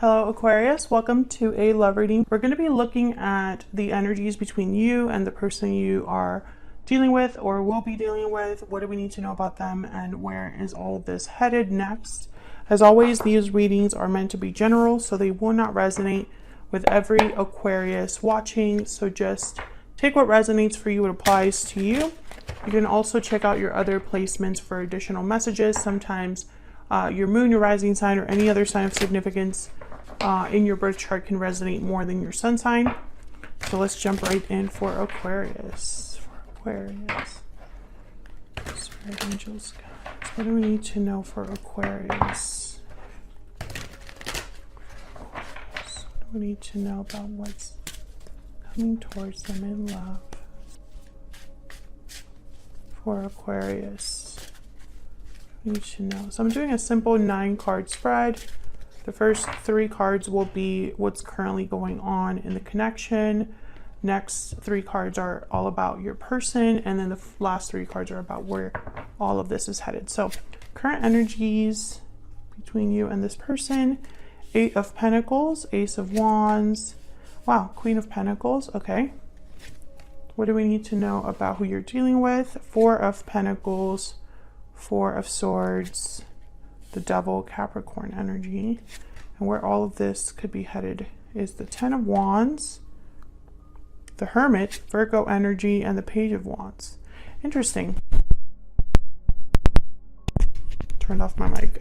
Hello Aquarius, welcome to a love reading. We're going to be looking at the energies between you and the person you are dealing with or will be dealing with. What do we need to know about them and where is all of this headed next? As always, these readings are meant to be general, so they will not resonate with every Aquarius watching. So just take what resonates for you, what applies to you. You can also check out your other placements for additional messages. Sometimes your moon, your rising sign, or any other sign of significance in your birth chart can resonate more than your sun sign. So let's jump right in for Aquarius. Spirit angels, guys. What do we need to know for Aquarius? What do we need to know about what's coming towards them in love for Aquarius? We need to know. So I'm doing a simple 9-card spread. The first 3 cards will be what's currently going on in the connection. Next 3 cards are all about your person, and then the last 3 cards are about where all of this is headed. So current energies between you and this person: 8 of Pentacles, Ace of Wands, wow, Queen of Pentacles. Okay, what do we need to know about who you're dealing with? 4 of Pentacles, 4 of Swords, the Devil, Capricorn energy. And where all of this could be headed is the 10 of Wands, the Hermit, Virgo energy, and the Page of Wands. Interesting. Turned off my mic.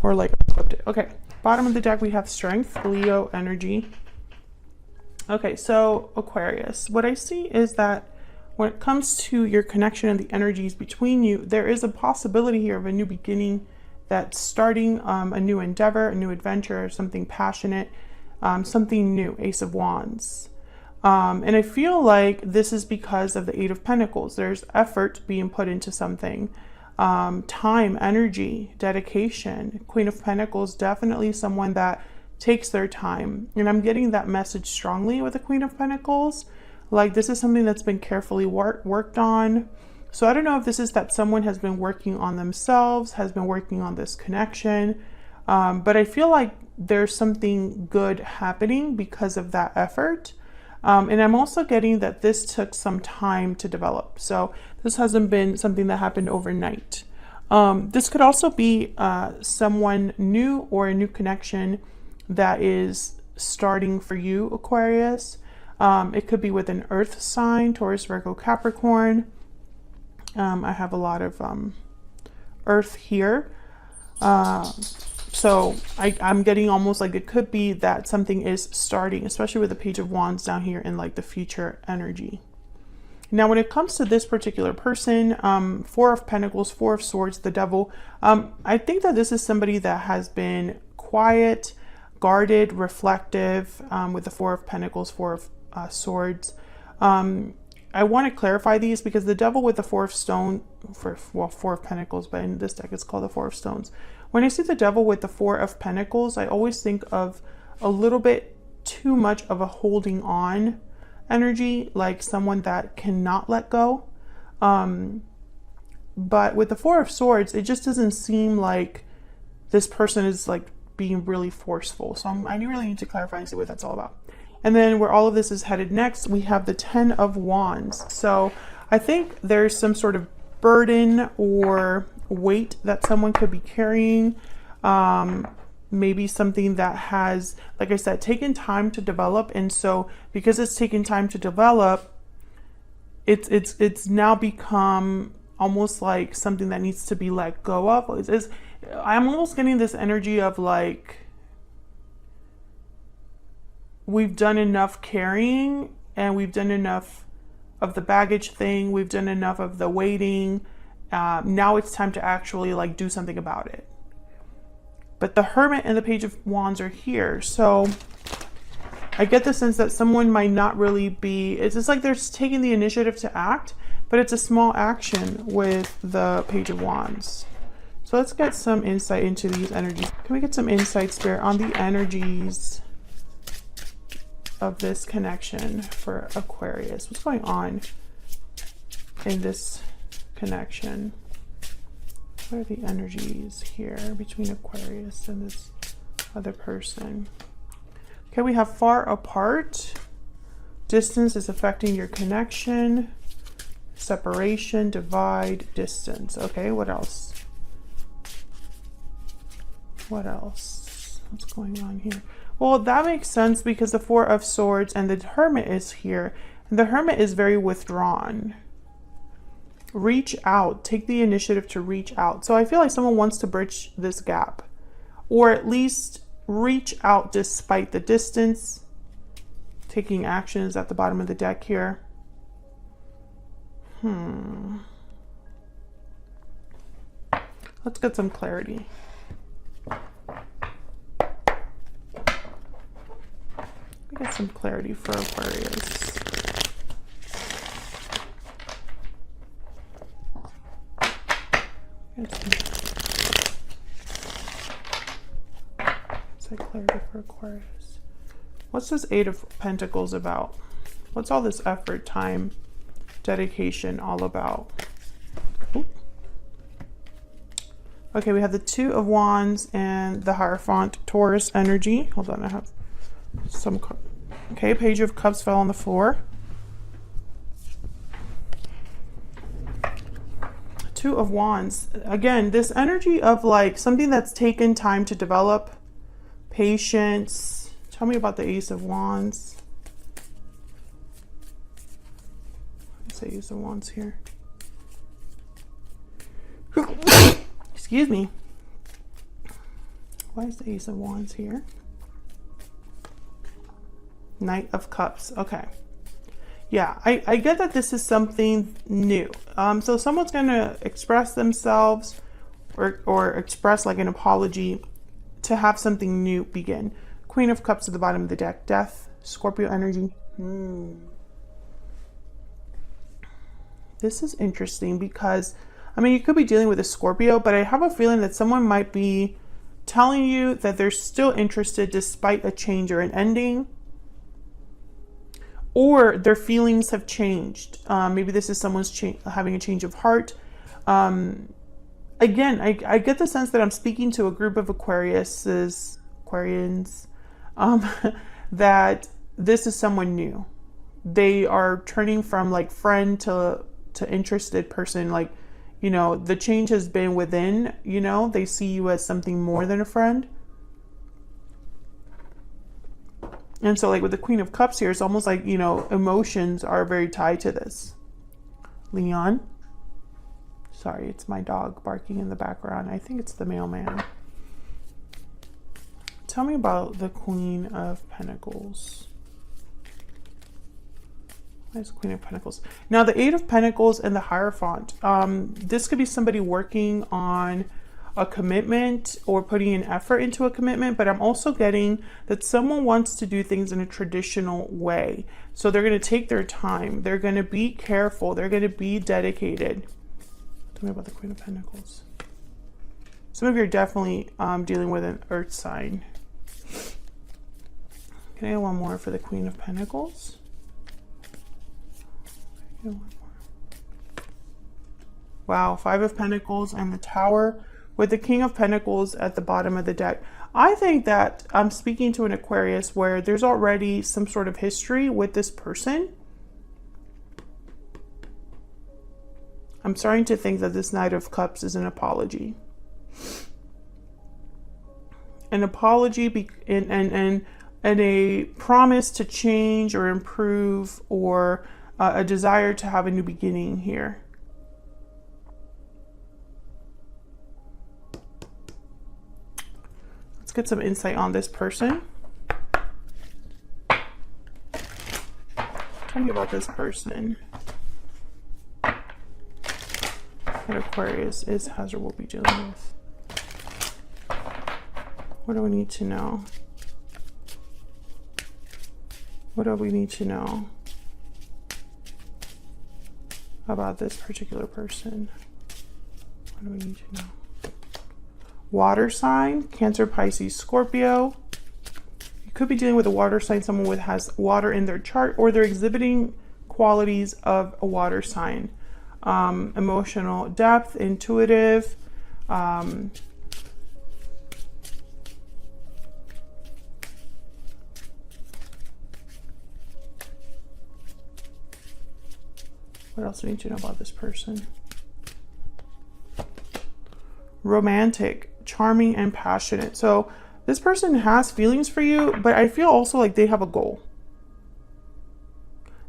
Or like flipped it. Okay, bottom of the deck we have Strength, Leo energy. Okay, so Aquarius, what I see is that when it comes to your connection and the energies between you, there is a possibility here of a new beginning, that's starting a new endeavor, a new adventure, something passionate, something new, Ace of Wands. And I feel like this is because of the 8 of Pentacles. There's effort being put into something, time, energy, dedication. Queen of Pentacles, definitely someone that takes their time. And I'm getting that message strongly with the Queen of Pentacles. Like this is something that's been carefully worked on. So I don't know if this is that someone has been working on themselves, has been working on this connection, but I feel like there's something good happening because of that effort. And I'm also getting that this took some time to develop. So this hasn't been something that happened overnight. This could also be someone new or a new connection that is starting for you, Aquarius. It could be with an earth sign, Taurus, Virgo, Capricorn. I have a lot of earth here. So I'm getting almost like it could be that something is starting, especially with the Page of Wands down here in like the future energy. Now, when it comes to this particular person, 4 of Pentacles, 4 of Swords, the Devil, I think that this is somebody that has been quiet, guarded, reflective, with the 4 of Pentacles, 4 of Swords. I want to clarify these because the Devil with the 4 of Pentacles, but in this deck it's called the 4 of Stones. When I see the Devil with the 4 of Pentacles, I always think of a little bit too much of a holding on energy, like someone that cannot let go. But with the 4 of Swords, it just doesn't seem like this person is like being really forceful. So I really need to clarify and see what that's all about. And then where all of this is headed next, we have the 10 of Wands. So I think there's some sort of burden or weight that someone could be carrying. Maybe something that has, like I said, taken time to develop. And so because it's taken time to develop, it's now become almost like something that needs to be let go of. I'm almost getting this energy of like, we've done enough carrying and we've done enough of the baggage thing. We've done enough of the waiting. Now it's time to actually like do something about it. But the Hermit and the Page of Wands are here. So I get the sense that someone might not really be, it's just like they're taking the initiative to act, but it's a small action with the Page of Wands. So let's get some insight into these energies. Can we get some insight, Spirit, on the energies of this connection for Aquarius? What's going on in this connection? What are the energies here between Aquarius and this Other person. Okay, we have far apart. Distance is affecting your connection. Separation, divide, distance. Okay, what else? What else? What's going on here? Well, that makes sense because the Four of Swords and the Hermit is here. And the Hermit is very withdrawn. Reach out. Take the initiative to reach out. So I feel like someone wants to bridge this gap. Or at least reach out despite the distance. Taking actions at the bottom of the deck here. Let's get some clarity. Get some clarity for Aquarius. Say clarity for Aquarius. What's this Eight of Pentacles about? What's all this effort, time, dedication all about? Ooh. Okay, we have the Two of Wands and the Hierophant, Taurus energy. Hold on, I have some. Okay, Page of Cups fell on the floor. Two of Wands. Again, this energy of like something that's taken time to develop. Patience. Tell me about the Ace of Wands. Let's say Ace of Wands here. Excuse me. Why is the Ace of Wands here? Knight of Cups. Okay. Yeah, I get that this is something new. So someone's going to express themselves or express like an apology to have something new begin. Queen of Cups at the bottom of the deck. Death. Scorpio energy. This is interesting because, I mean, you could be dealing with a Scorpio, but I have a feeling that someone might be telling you that they're still interested despite a change or an ending. Or their feelings have changed. Maybe this is someone's having a change of heart. Again, I get the sense that I'm speaking to a group of Aquarians, that this is someone new. They are turning from like friend to interested person. Like, you know, the change has been within, you know, they see you as something more than a friend. And so like with the Queen of Cups here, it's almost like, you know, emotions are very tied to this. Leon. Sorry, it's my dog barking in the background. I think it's the mailman. Tell me about the Queen of Pentacles. Why is the Queen of Pentacles? Now the Eight of Pentacles and the Hierophant. This could be somebody working on a commitment or putting an effort into a commitment, but I'm also getting that someone wants to do things in a traditional way. So they're going to take their time. They're going to be careful. They're going to be dedicated. Tell me about the Queen of Pentacles. Some of you are definitely dealing with an earth sign. Can I get one more for the Queen of Pentacles? One more. Wow, Five of Pentacles and the Tower with the King of Pentacles at the bottom of the deck. I think that I'm speaking to an Aquarius where there's already some sort of history with this person. I'm starting to think that this Knight of Cups is an apology. An apology and a promise to change or improve, or a desire to have a new beginning here. Let's get some insight on this person. Tell me about this person. What Aquarius is, has, or will be dealing with. What do we need to know? What do we need to know about this particular person? What do we need to know? Water sign, Cancer, Pisces, Scorpio. You could be dealing with a water sign, someone with has water in their chart, or they're exhibiting qualities of a water sign. Emotional depth, intuitive, What else do we need to know about this person? Romantic, charming, and passionate. So this person has feelings for you, but I feel also like they have a goal.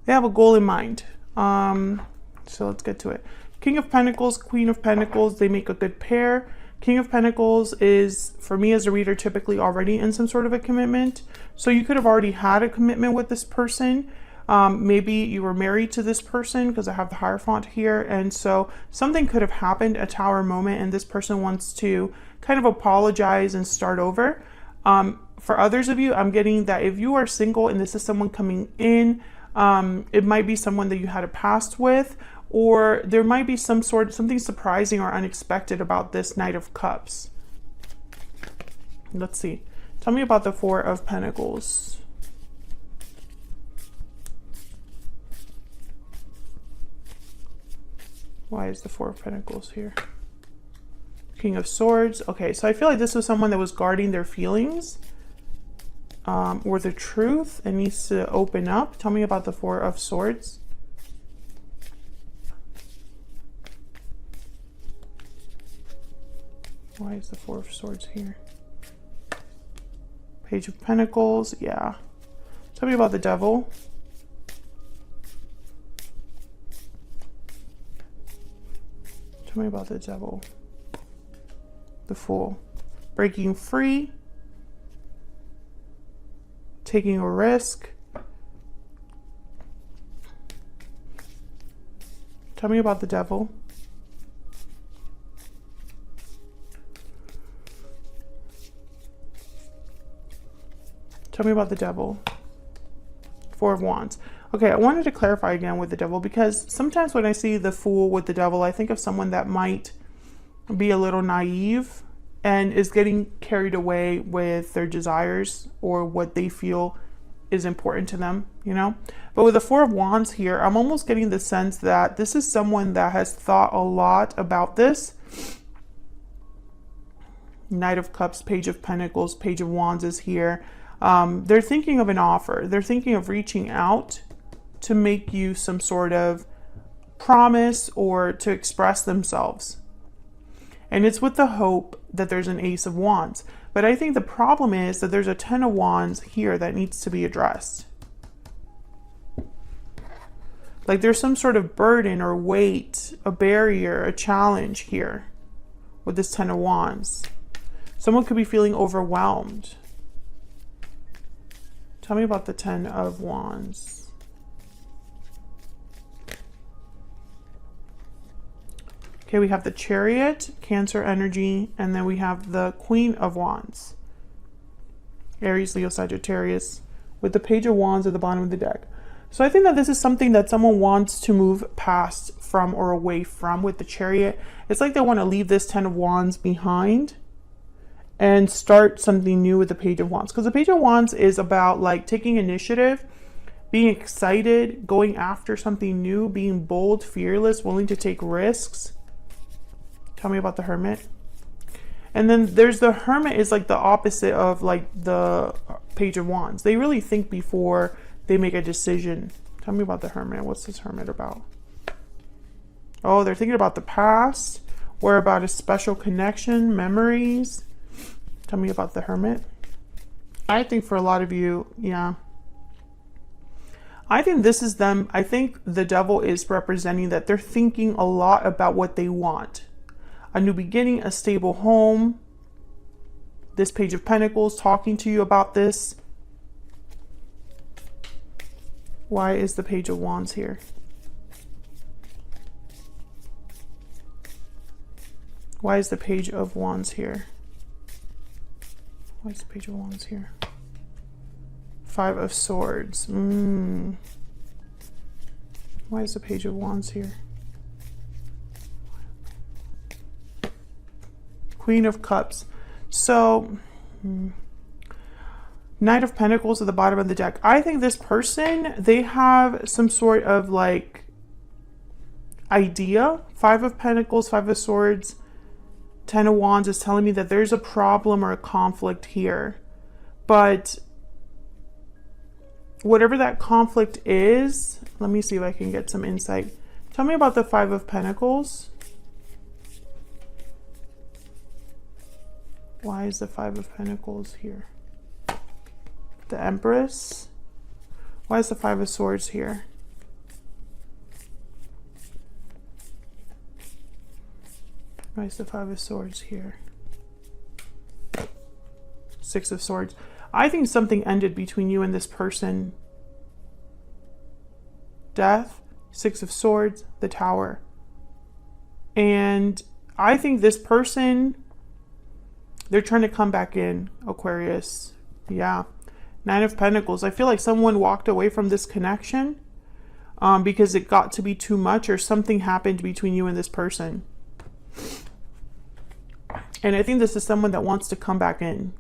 They have a goal in mind. So let's get to it. King of Pentacles, Queen of Pentacles, they make a good pair. King of Pentacles is, for me as a reader, typically already in some sort of a commitment. So you could have already had a commitment with this person. Maybe you were married to this person, because I have the Hierophant here. And so something could have happened, a Tower moment, and this person wants to kind of apologize and start over. For others of you, I'm getting that if you are single and this is someone coming in, it might be someone that you had a past with, or there might be something surprising or unexpected about this Knight of Cups. Let's see. Tell me about the Four of Pentacles. Why is the Four of Pentacles here? King of Swords. Okay, so I feel like this was someone that was guarding their feelings or the truth and needs to open up. Tell me about the Four of Swords. Why is the Four of Swords here? Page of Pentacles. Yeah. Tell me about the Devil. Tell me about the Devil. The Fool. Breaking free. Taking a risk. Tell me about the Devil. Tell me about the Devil. Four of Wands. Okay, I wanted to clarify again with the Devil, because sometimes when I see the Fool with the Devil, I think of someone that might be a little naive and is getting carried away with their desires or what they feel is important to them, you know? But with the Four of Wands here, I'm almost getting the sense that this is someone that has thought a lot about this. Knight of Cups, Page of Pentacles, Page of Wands is here. They're thinking of an offer. They're thinking of reaching out to make you some sort of promise or to express themselves. And it's with the hope that there's an Ace of Wands. But I think the problem is that there's a Ten of Wands here that needs to be addressed. Like there's some sort of burden or weight, a barrier, a challenge here with this Ten of Wands. Someone could be feeling overwhelmed. Tell me about the Ten of Wands. Okay, we have the Chariot, Cancer energy, and then we have the Queen of Wands. Aries, Leo, Sagittarius, with the Page of Wands at the bottom of the deck. So I think that this is something that someone wants to move past from or away from with the Chariot. It's like they want to leave this Ten of Wands behind and start something new with the Page of Wands. Because the Page of Wands is about like taking initiative, being excited, going after something new, being bold, fearless, willing to take risks. Tell me about the Hermit. And then there's the Hermit is like the opposite of like the Page of Wands. They really think before they make a decision. Tell me about the Hermit. What's this Hermit about? Oh, they're thinking about the past or about a special connection, memories. Tell me about the Hermit. I think for a lot of you, yeah. I think this is them. I think the Devil is representing that they're thinking a lot about what they want. A new beginning, a stable home. This Page of Pentacles talking to you about this. Why is the Page of Wands here? Why is the Page of Wands here? Why is the Page of Wands here? Five of Swords. Why is the Page of Wands here? Queen of Cups. So, Knight of Pentacles at the bottom of the deck. I think this person, they have some sort of like idea. Five of Pentacles, Five of Swords, Ten of Wands is telling me that there's a problem or a conflict here. But whatever that conflict is, let me see if I can get some insight. Tell me about the Five of Pentacles. Why is the Five of Pentacles here? The Empress. Why is the Five of Swords here? Why is the Five of Swords here? Six of Swords. I think something ended between you and this person. Death, Six of Swords, the Tower. And I think this person, they're trying to come back in, Aquarius. Yeah. Nine of Pentacles. I feel like someone walked away from this connection because it got to be too much, or something happened between you and this person. And I think this is someone that wants to come back in.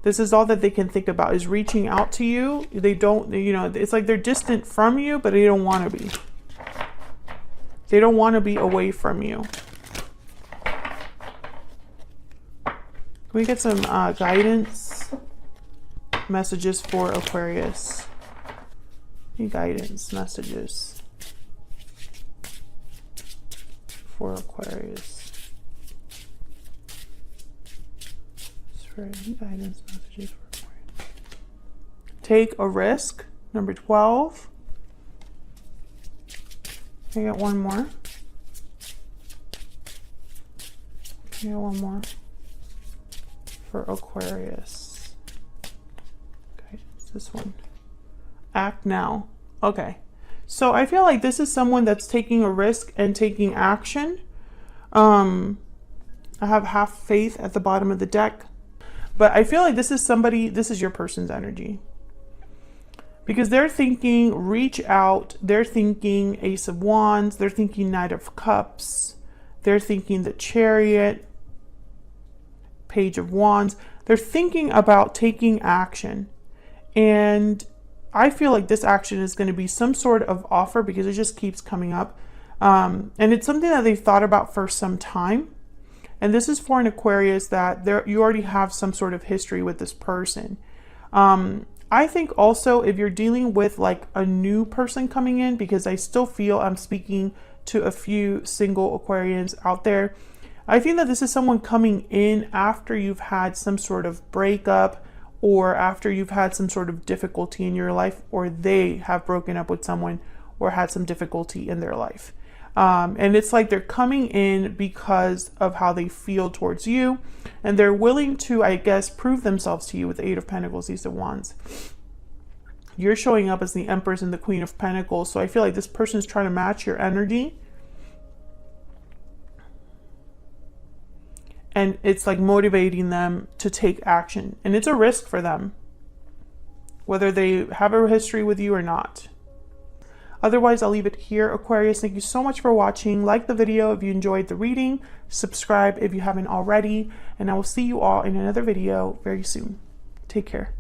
This is all that they can think about, is reaching out to you. They don't, you know, it's like they're distant from you, but they don't want to be. They don't want to be away from you. Can we get some guidance messages for Aquarius? Any guidance messages for Aquarius? Guidance messages for Aquarius. Take a risk, number 12. Can I get one more? Can I get one more for Aquarius? Okay, it's this one. Act now. Okay, so I feel like this is someone that's taking a risk and taking action. I have half faith at the bottom of the deck. But I feel like this is somebody, this is your person's energy. Because they're thinking reach out, they're thinking Ace of Wands, they're thinking Knight of Cups, they're thinking the Chariot, Page of Wands. They're thinking about taking action. And I feel like this action is going to be some sort of offer, because it just keeps coming up. And it's something that they've thought about for some time. And this is for an Aquarius that you already have some sort of history with this person. I think also if you're dealing with like a new person coming in, because I still feel I'm speaking to a few single Aquarians out there, I think that this is someone coming in after you've had some sort of breakup, or after you've had some sort of difficulty in your life, or they have broken up with someone or had some difficulty in their life. And it's like they're coming in because of how they feel towards you, and they're willing to, I guess, prove themselves to you with the Eight of Pentacles, Ace of Wands. You're showing up as the Empress and the Queen of Pentacles, so I feel like this person is trying to match your energy. And it's like motivating them to take action. And it's a risk for them, whether they have a history with you or not. Otherwise, I'll leave it here, Aquarius. Thank you so much for watching. Like the video if you enjoyed the reading. Subscribe if you haven't already. And I will see you all in another video very soon. Take care.